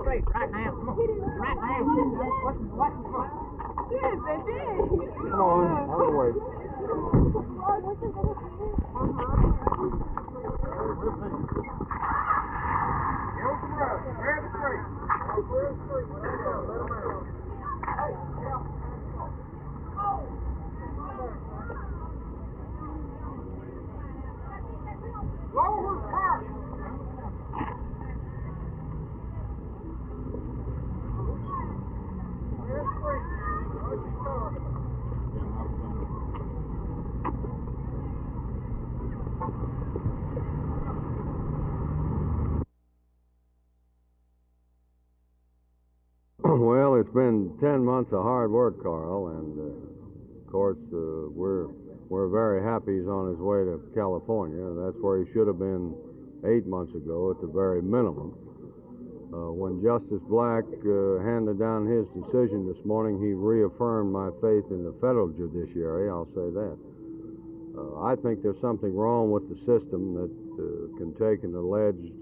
Straight, right now. Come on. Right now. What? Come on. Yes, they did. Come on, out of the way. Lower car. Well, it's been 10 months of hard work, Carl, and of course we're very happy he's on his way to California. That's where he should have been 8 months ago at the very minimum. When Justice Black handed down his decision this morning, he reaffirmed my faith in the federal judiciary, I'll say that. I think there's something wrong with the system that can take an alleged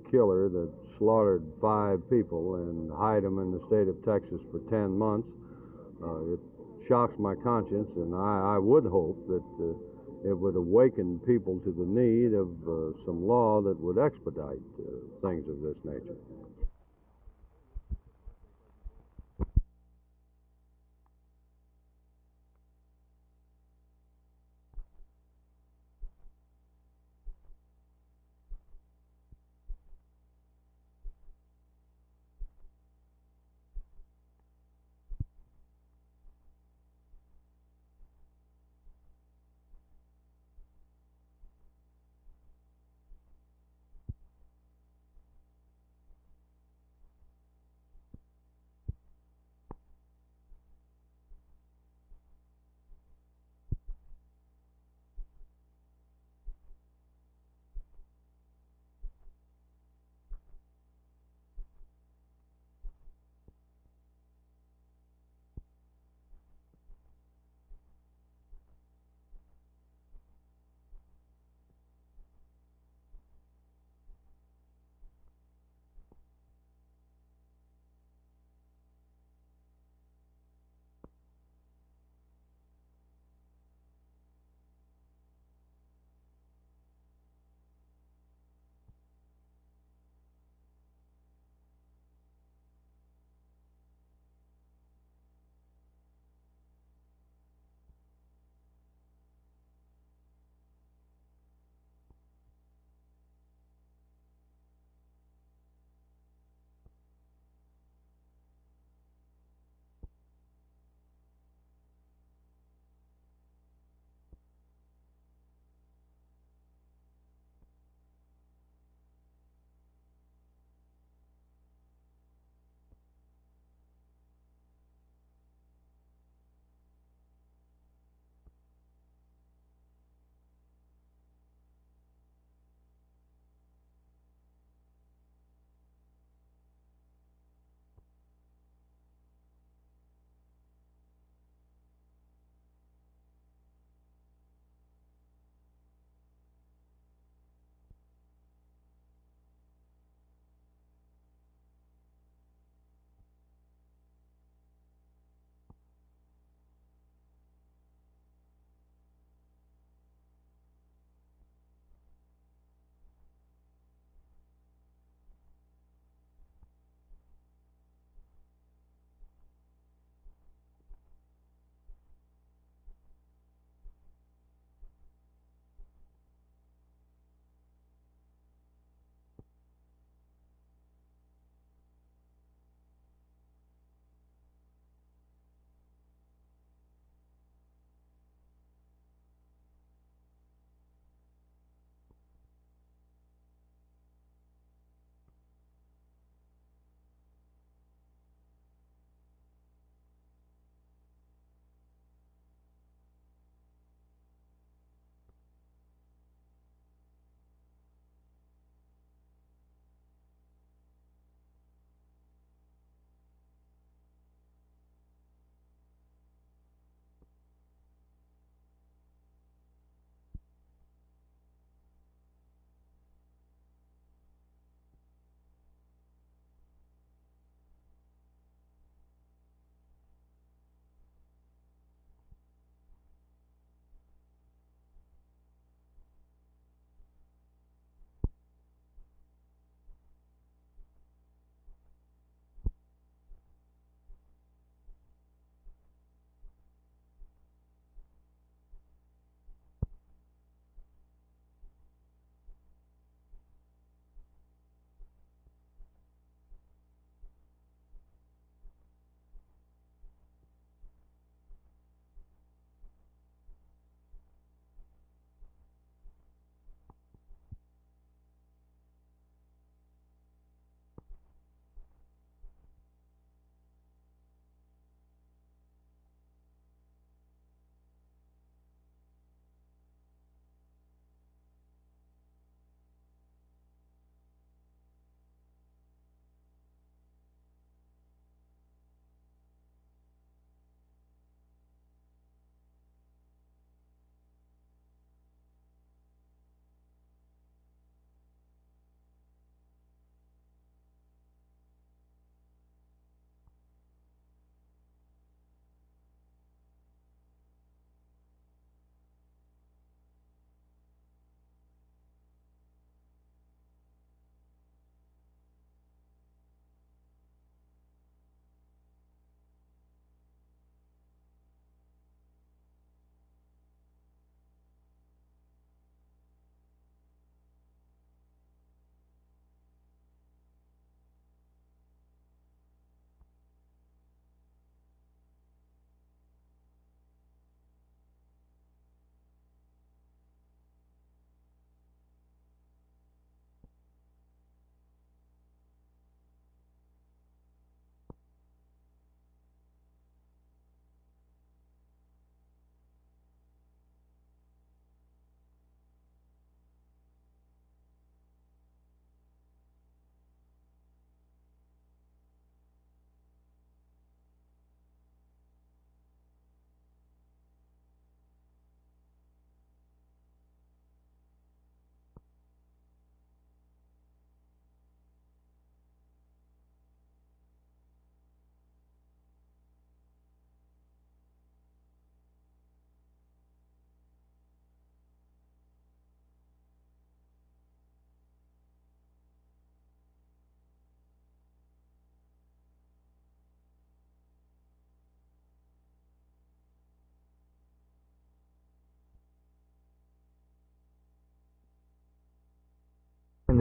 killer that slaughtered 5 people and hide them in the state of Texas for 10 months. It shocks my conscience, and I would hope that it would awaken people to the need of some law that would expedite things of this nature.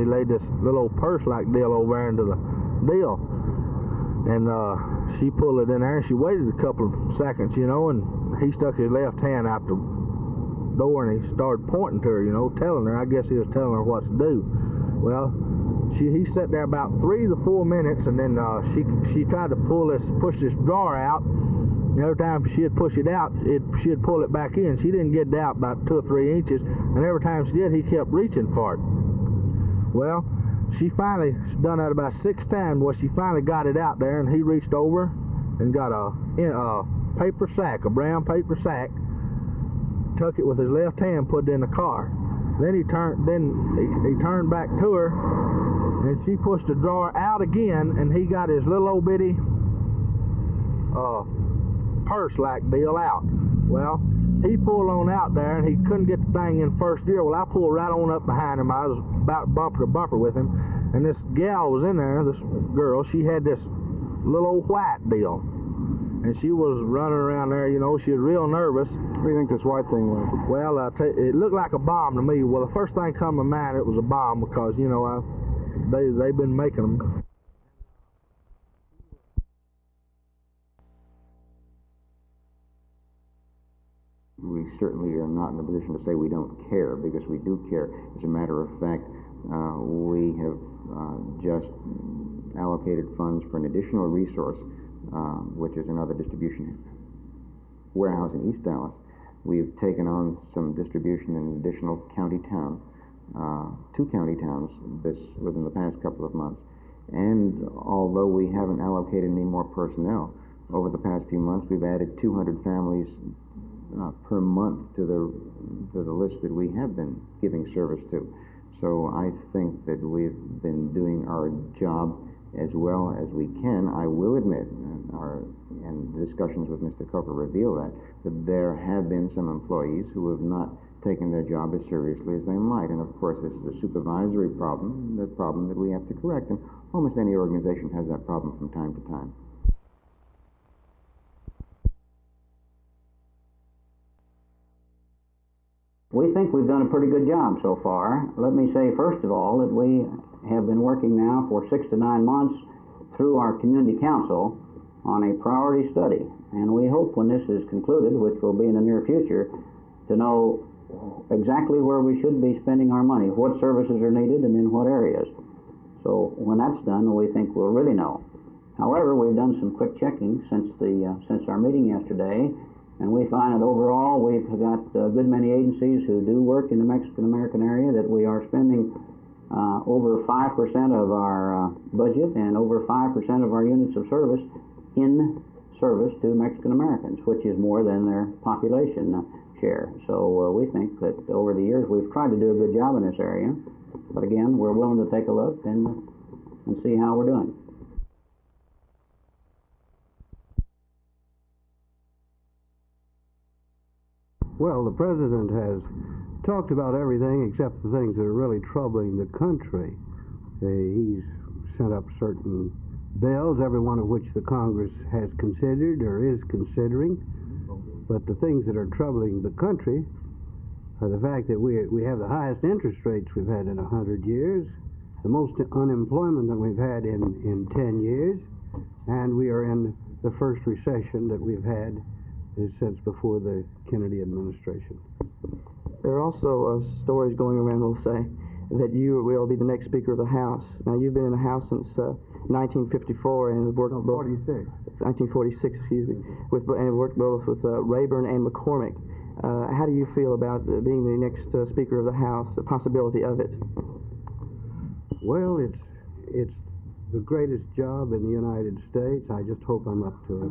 he laid this little old purse-like deal over there into the deal. And she pulled it in there, and she waited a couple of seconds, you know, and he stuck his left hand out the door, and he started pointing to her, you know, telling her. I guess he was telling her what to do. Well, he sat there about 3 to 4 minutes, and then she tried to push this drawer out. And every time she'd push it out, she'd pull it back in. She didn't get it out about 2 or 3 inches, and every time she did, he kept reaching for it. Well, she finally done that about 6 times. Well, she finally got it out there, and he reached over and got a paper sack, a brown paper sack, took it with his left hand, put it in the car. Then he turned back to her, and she pushed the drawer out again, and he got his little old bitty purse-like deal out. Well, he pulled on out there, and he couldn't get the thing in first gear. Well, I pulled right on up behind him. I was about bumper to bumper with him, and this gal was in there, this girl. She had this little old white deal, and she was running around there, you know. She was real nervous. What do you think this white thing was? Well, it looked like a bomb to me. Well, the first thing come to mind, it was a bomb, because, you know, they've been making them. We certainly are not in a position to say we don't care, because we do care. As a matter of fact, we have just allocated funds for an additional resource, which is another distribution warehouse in East Dallas. We've taken on some distribution in an additional county town, 2 county towns within the past couple of months. And although we haven't allocated any more personnel, over the past few months we've added 200 families per month to the list that we have been giving service to. So I think that we've been doing our job as well as we can. I will admit, and the discussions with Mr. Coker reveal that there have been some employees who have not taken their job as seriously as they might. And of course, this is a supervisory problem, the problem that we have to correct. And almost any organization has that problem from time to time. We think we've done a pretty good job so far. Let me say, first of all, that we have been working now for 6 to 9 months through our community council on a priority study. And we hope when this is concluded, which will be in the near future, to know exactly where we should be spending our money, what services are needed, and in what areas. So when that's done, we think we'll really know. However, we've done some quick checking since our meeting yesterday, and we find that overall we've got a good many agencies who do work in the Mexican-American area, that we are spending over 5% of our budget and over 5% of our units of service in service to Mexican-Americans, which is more than their population share. So we think that over the years we've tried to do a good job in this area. But again, we're willing to take a look and see how we're doing. Well, the president has talked about everything except the things that are really troubling the country. He's sent up certain bills, every one of which the Congress has considered or is considering. But the things that are troubling the country are the fact that we have the highest interest rates we've had in 100 years, the most unemployment that we've had in 10 years, and we are in the first recession that we've had since before the Kennedy administration. There are also stories going around, we'll say, that you will be the next Speaker of the House. Now, you've been in the House since 1954 and have worked no, both 1946, excuse me, and worked both with Rayburn and McCormick. How do you feel about being the next Speaker of the House, the possibility of it? Well, it's the greatest job in the United States. I just hope I'm up to it.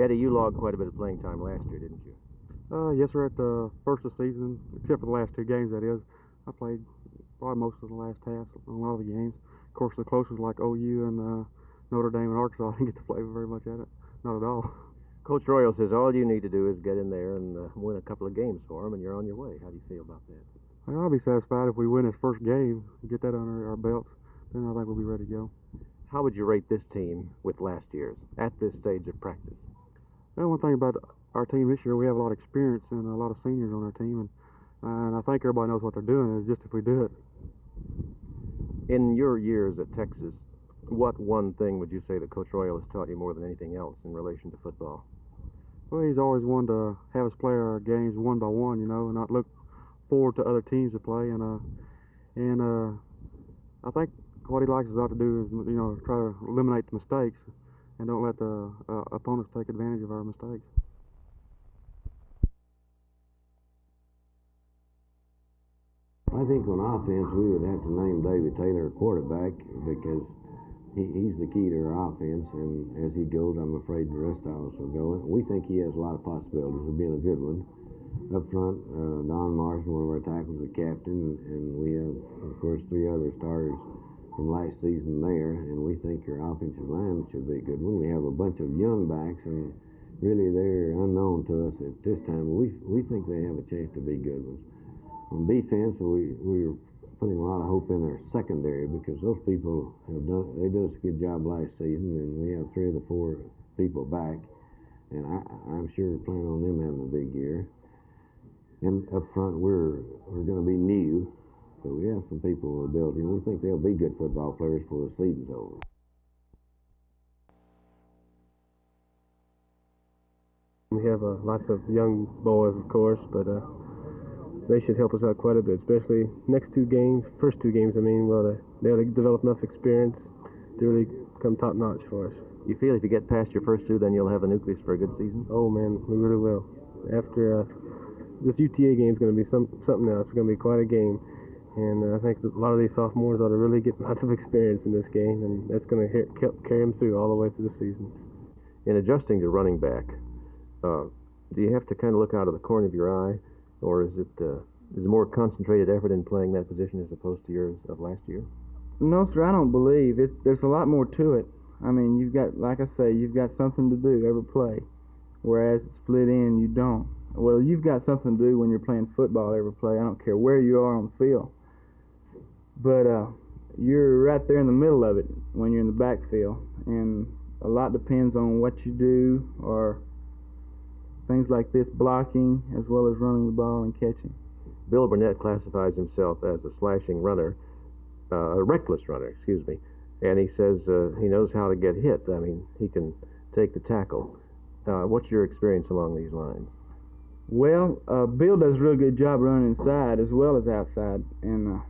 Eddie, you logged quite a bit of playing time last year, didn't you? Yes, sir. At the first of the season, except for the last 2 games, that is, I played probably most of the last half on a lot of the games. Of course, the closest like OU and Notre Dame and Arkansas, I didn't get to play very much at it. Not at all. Coach Royal says all you need to do is get in there and win a couple of games for him, and you're on your way. How do you feel about that? Well, I'll be satisfied if we win this first game, get that under our belts. Then I think we'll be ready to go. How would you rate this team with last year's at this stage of practice? Well, one thing about our team this year, we have a lot of experience and a lot of seniors on our team, and I think everybody knows what they're doing. It's just if we do it. In your years at Texas, what one thing would you say that Coach Royal has taught you more than anything else in relation to football? Well, he's always wanted to have us play our games one by one, and not look forward to other teams to play. And I think what he likes us not to do is, try to eliminate the mistakes and don't let the opponents take advantage of our mistakes. I think on offense we would have to name David Taylor quarterback because he's the key to our offense, and as he goes, I'm afraid the rest of us will go. We think he has a lot of possibilities of being a good one. Up front, Don Marshall, one of our tackles, the captain, and we have, of course, 3 other starters from last season there, and we think our offensive line should be a good one. We have a bunch of young backs, and really they're unknown to us at this time, but we think they have a chance to be good ones. On defense, we're putting a lot of hope in our secondary because those people they did us a good job last season, and we have 3 of the 4 people back, and I'm sure we're planning on them having a big year. And up front, we're going to be new, but we have some people with ability, and we think they'll be good football players before the season's over. We have lots of young boys, of course, but they should help us out quite a bit, especially next 2 games, first 2 games, they'll develop enough experience to really come top-notch for us. You feel if you get past your first 2, then you'll have a nucleus for a good season? Oh, man, we really will. After this UTA game is going to be something else. It's going to be quite a game, and I think a lot of these sophomores ought to really get lots of experience in this game, and that's going to carry them through all the way through the season. In adjusting to running back, do you have to kind of look out of the corner of your eye, or is it more concentrated effort in playing that position as opposed to yours of last year? No, sir, I don't believe it. There's a lot more to it. I mean, you've got, like I say, you've got something to do every play, whereas it's split in, you don't. Well, you've got something to do when you're playing football every play. I don't care where you are on the field. But you're right there in the middle of it when you're in the backfield, and a lot depends on what you do or things like this, blocking as well as running the ball and catching. Bill Burnett classifies himself as a slashing runner, a reckless runner, excuse me, and he says he knows how to get hit. I mean, he can take the tackle. What's your experience along these lines? Well, Bill does a real good job running inside as well as outside, and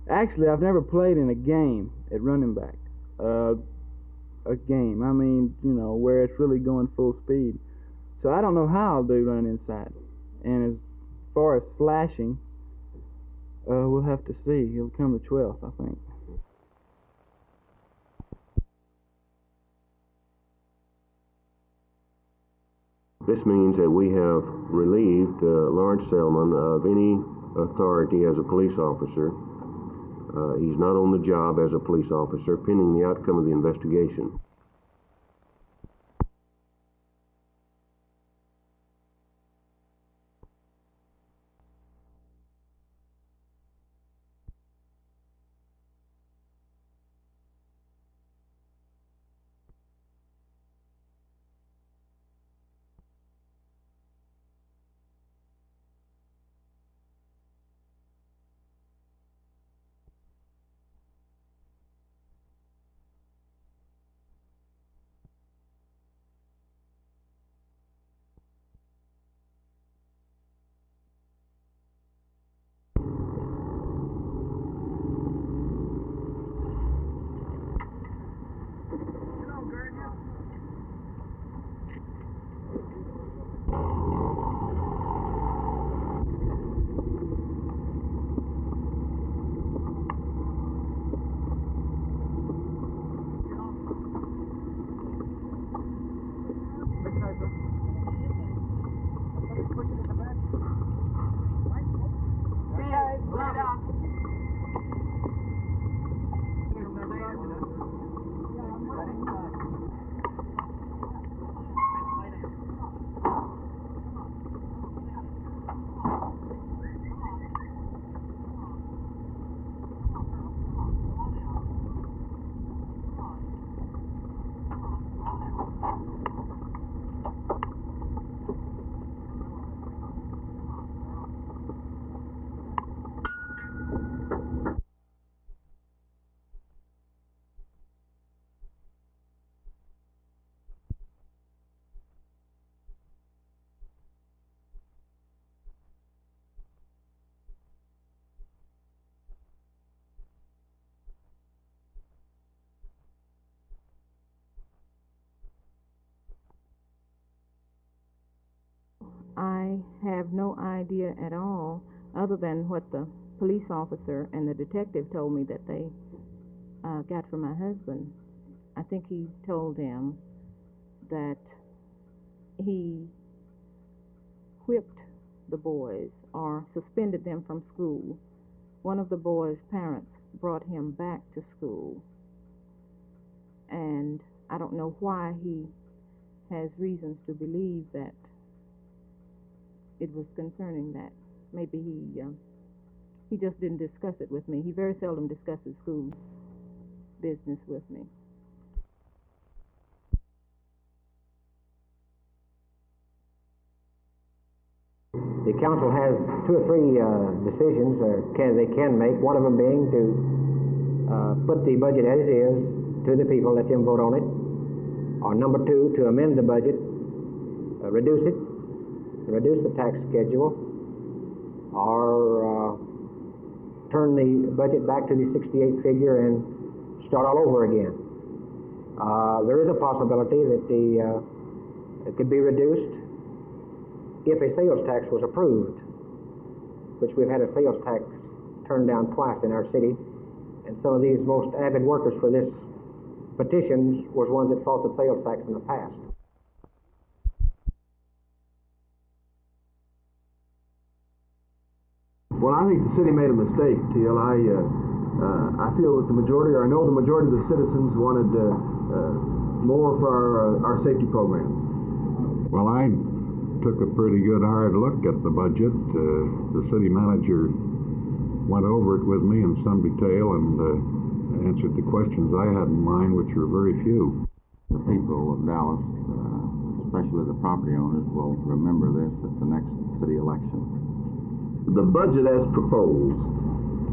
actually I've never played in a game at running back. A game, I mean, where it's really going full speed. So I don't know how I'll do running inside. And as far as slashing, we'll have to see. He'll come the 12th, I think. This means that we have relieved Lawrence Selman of any authority as a police officer. He's not on the job as a police officer, pending the outcome of the investigation. I have no idea at all, other than what the police officer and the detective told me that they got from my husband. I think he told them that he whipped the boys or suspended them from school. One of the boys' parents brought him back to school, and I don't know why he has reasons to believe that it was concerning that. Maybe he just didn't discuss it with me. He very seldom discusses school business with me. The council has two or three decisions they can make, one of them being to put the budget as is to the people, let them vote on it, or number two, to amend the budget, reduce the tax schedule, or turn the budget back to the 68 figure and start all over again. There is a possibility that it could be reduced if a sales tax was approved, which we've had a sales tax turned down twice in our city, and some of these most avid workers for this petition was ones that fought the sales tax in the past. Well, I think the city made a mistake, Teal. I feel that I know the majority of the citizens wanted more for our safety programs. Well, I took a pretty good hard look at the budget. The city manager went over it with me in some detail and answered the questions I had in mind, which were very few. The people of Dallas, especially the property owners, will remember this at the next city election. The budget as proposed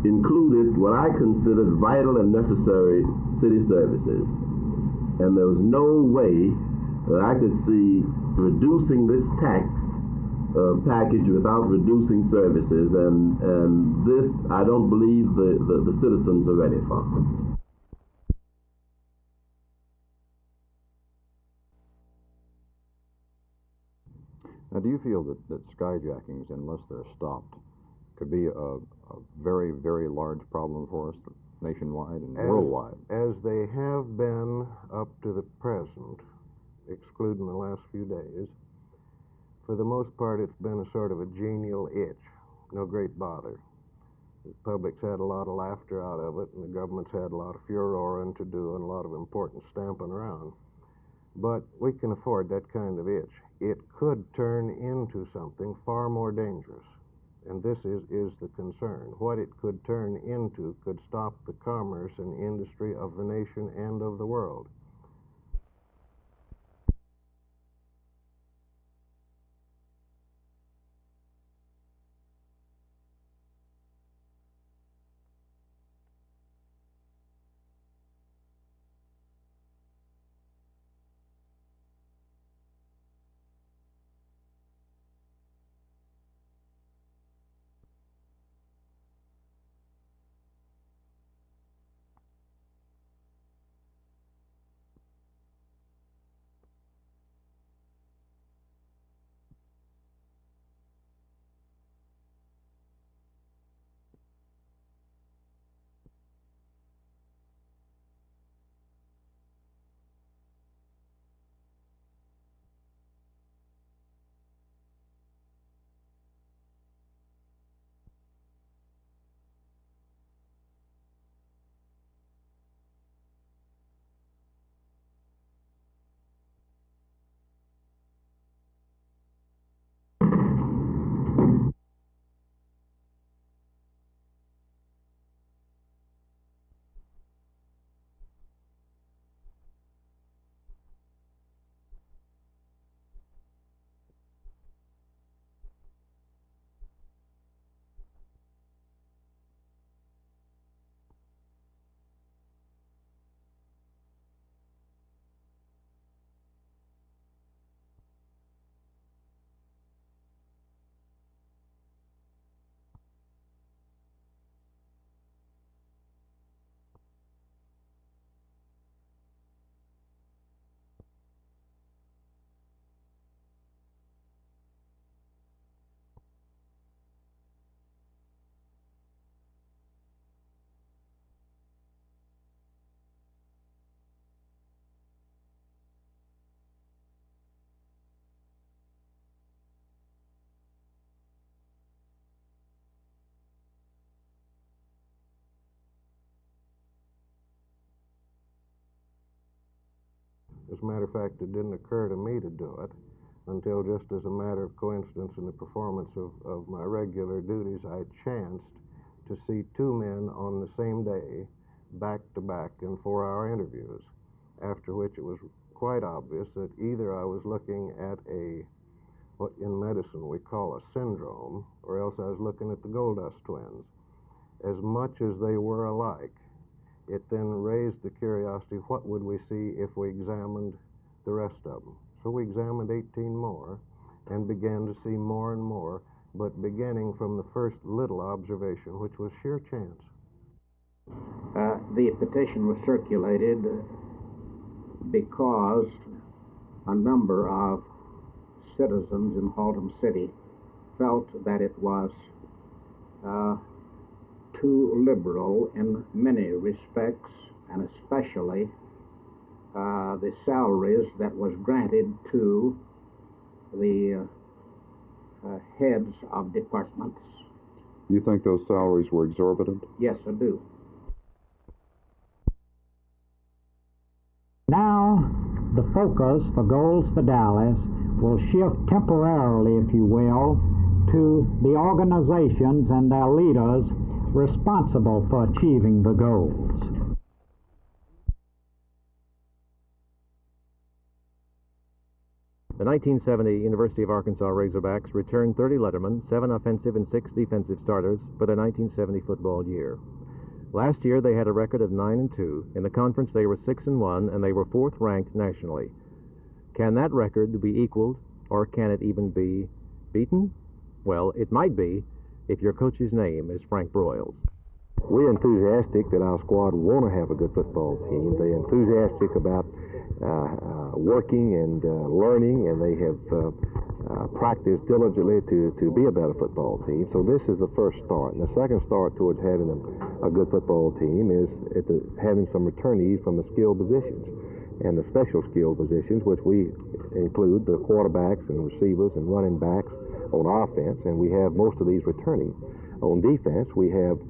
included what I considered vital and necessary city services, and there was no way that I could see reducing this tax package without reducing services, and this I don't believe the citizens are ready for. Now, do you feel that skyjackings, unless they're stopped, could be a very, very large problem for us nationwide and worldwide? As they have been up to the present, excluding the last few days, for the most part it's been a sort of a genial itch, no great bother. The public's had a lot of laughter out of it, and the government's had a lot of furor into doing a lot of important stamping around. But we can afford that kind of itch. It could turn into something far more dangerous, and this is the concern. What it could turn into could stop the commerce and industry of the nation and of the world. As a matter of fact, it didn't occur to me to do it until, just as a matter of coincidence in the performance of my regular duties, I chanced to see two men on the same day, back to back, in 4-hour interviews, after which it was quite obvious that either I was looking at what in medicine we call a syndrome, or else I was looking at the Goldust twins. As much as they were alike, it then raised the curiosity, what would we see if we examined the rest of them? So we examined 18 more and began to see more and more, but beginning from the first little observation, which was sheer chance. The petition was circulated because a number of citizens in Haltom City felt that it was too liberal in many respects, and especially the salaries that was granted to the heads of departments. You think those salaries were exorbitant? Yes, I do. Now, the focus for Goals for Dallas will shift temporarily, if you will, to the organizations and their leaders responsible for achieving the goals. The 1970 University of Arkansas Razorbacks returned 30 lettermen, 7 offensive and 6 defensive starters for the 1970 football year. Last year they had a record of 9-2. In the conference they were 6-1, and they were 4th ranked nationally. Can that record be equaled, or can it even be beaten? Well, it might be if your coach's name is Frank Broyles. We're enthusiastic that our squad want to have a good football team. They're enthusiastic about working and learning, and they have practiced diligently to be a better football team. So this is the first start. And the second start towards having a good football team is having some returnees from the skilled positions and the special skilled positions, which we include the quarterbacks and receivers and running backs on offense, and we have most of these returning. On defense, we have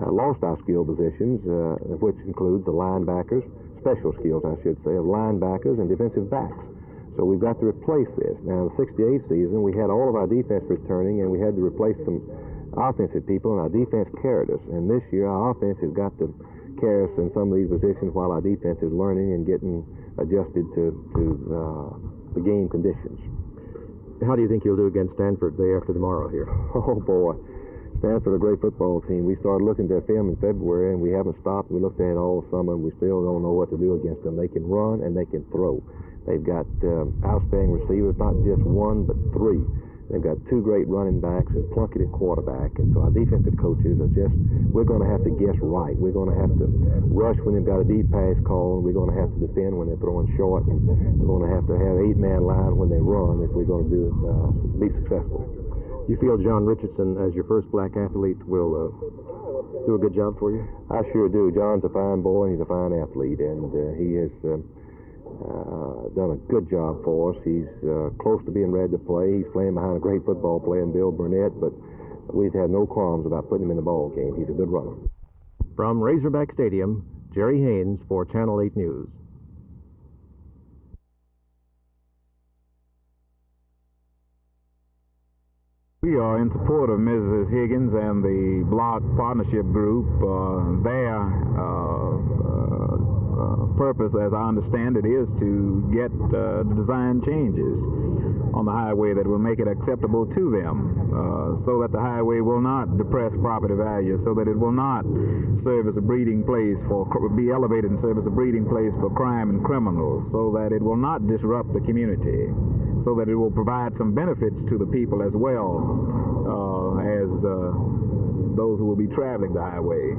lost our skill positions, which includes the linebackers, special skills, I should say, of linebackers and defensive backs. So we've got to replace this. Now, in the 68 season, we had all of our defense returning, and we had to replace some offensive people, and our defense carried us. And this year, our offense has got to carry us in some of these positions while our defense is learning and getting adjusted to the game conditions. How do you think you'll do against Stanford day after tomorrow here? Oh, boy. Stanford, a great football team. We started looking at their film in February, and we haven't stopped. We looked at it all summer, and we still don't know what to do against them. They can run, and they can throw. They've got outstanding receivers, not just one, but 3. They've got 2 great running backs and Plunkett at quarterback. And so our defensive coaches are we're going to have to guess right. We're going to have to rush when they've got a deep pass call, and we're going to have to defend when they're throwing short. And we're going to have 8-man line when they run if we're going to be successful. You feel John Richardson, as your first black athlete, will do a good job for you? I sure do. John's a fine boy, and he's a fine athlete, and he has done a good job for us. He's close to being ready to play. He's playing behind a great football player in Bill Burnett, but we've had no qualms about putting him in the ball game. He's a good runner. From Razorback Stadium, Jerry Haynes for Channel 8 News. We are in support of Mrs. Higgins and the Block Partnership Group. Their purpose, as I understand it, is to get design changes on the highway that will make it acceptable to them, so that the highway will not depress property values, so that it will not serve as a breeding place be elevated and serve as a breeding place for crime and criminals, so that it will not disrupt the community, so that it will provide some benefits to the people as well as those who will be traveling the highway.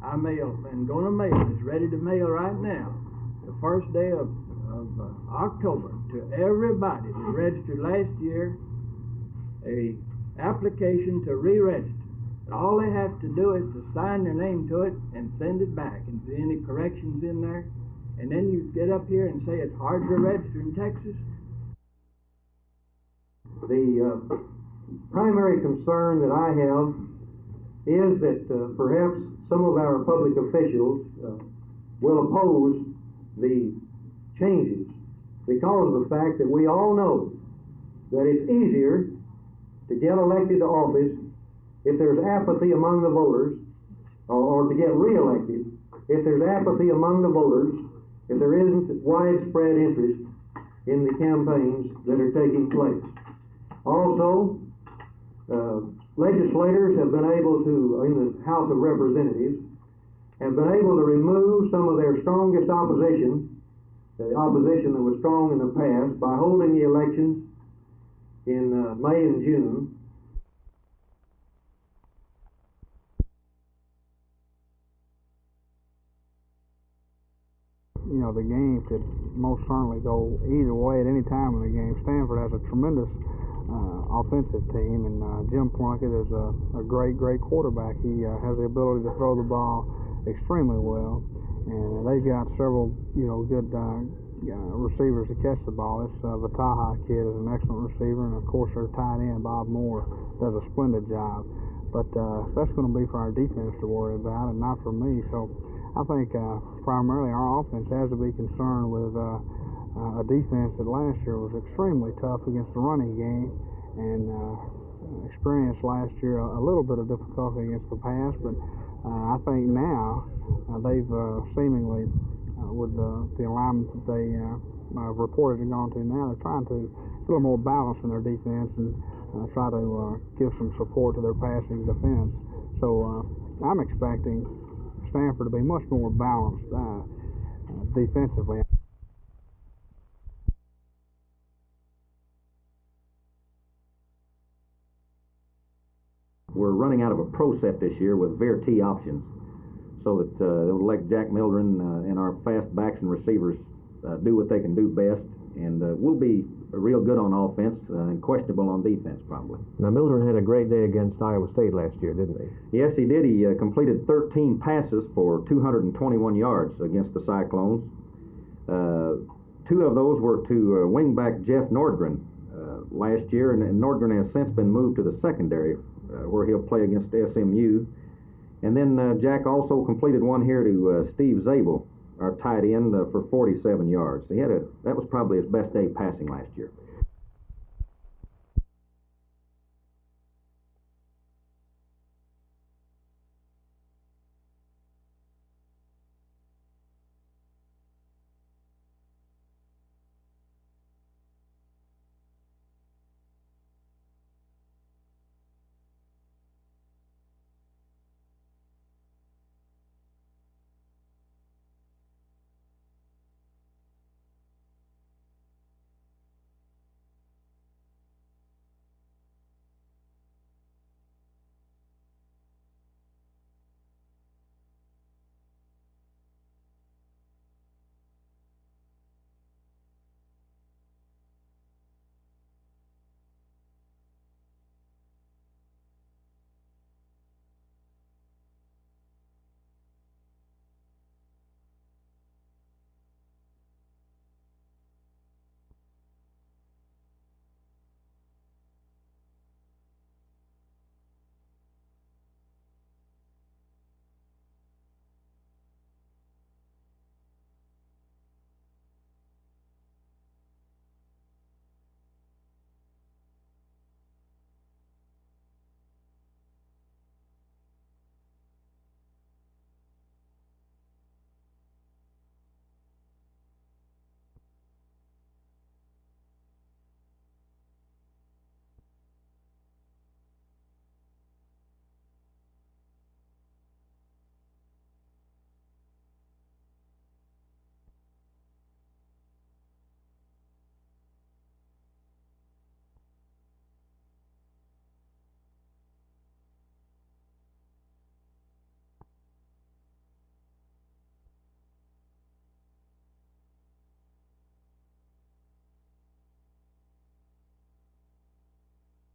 I mailed and going to mail. It's ready to mail right now. The first day of October to everybody that registered last year, a application to re-register. And all they have to do is to sign their name to it and send it back. And if there's any corrections in there, and then you get up here and say it's hard to register in Texas. The primary concern that I have is that perhaps some of our public officials will oppose the changes because of the fact that we all know that it's easier to get elected to office if there's apathy among the voters, or to get reelected if there's apathy among the voters, if there isn't widespread interest in the campaigns that are taking place. Also, legislators have been able to, in the House of Representatives, have been able to remove some of their strongest opposition, the opposition that was strong in the past, by holding the elections in May and June. You know, the game could most certainly go either way at any time in the game. Stanford has a tremendous offensive team, and Jim Plunkett is a great quarterback. He has the ability to throw the ball extremely well, and they've got several, good receivers to catch the ball. This Vataha kid is an excellent receiver, and of course their tight end, Bob Moore, does a splendid job. But that's going to be for our defense to worry about, and not for me. So I think primarily our offense has to be concerned with a defense that last year was extremely tough against the running game, and experienced last year a little bit of difficulty against the pass. But I think now they've seemingly, with the alignment that they reported and gone to now, they're trying to get a little more balance in their defense and try to give some support to their passing defense. So I'm expecting Stanford to be much more balanced defensively. We're running out of a pro set this year with VRT options, so that it will let Jack Mildren and our fast backs and receivers do what they can do best, and we'll be real good on offense and questionable on defense probably. Now, Mildren had a great day against Iowa State last year, didn't he? Yes, he did. He completed 13 passes for 221 yards against the Cyclones. 2 of those were to wingback Jeff Nordgren last year, and Nordgren has since been moved to the secondary where he'll play against SMU. And then Jack also completed one here to Steve Zabel, our tight end, for 47 yards. That was probably his best day passing last year.